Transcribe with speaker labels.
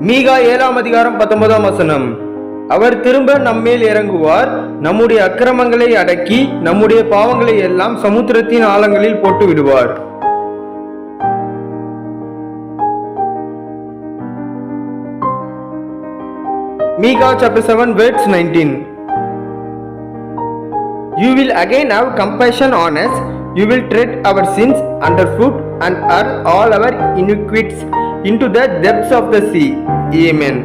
Speaker 1: மீகா 7:19 அவர் திரும்ப நம்மேல் இறங்குவார், நம்முடைய அக்கிரமங்களை அடக்கி நம்முடைய பாவங்களை எல்லாம் சமுத்திரத்தின் ஆழங்களில் போட்டு விடுவார். Micah chapter 7 verse 19. You will again have compassion on us. You will tread our sins underfoot and hurl all our iniquities into the depths of the sea. Amen.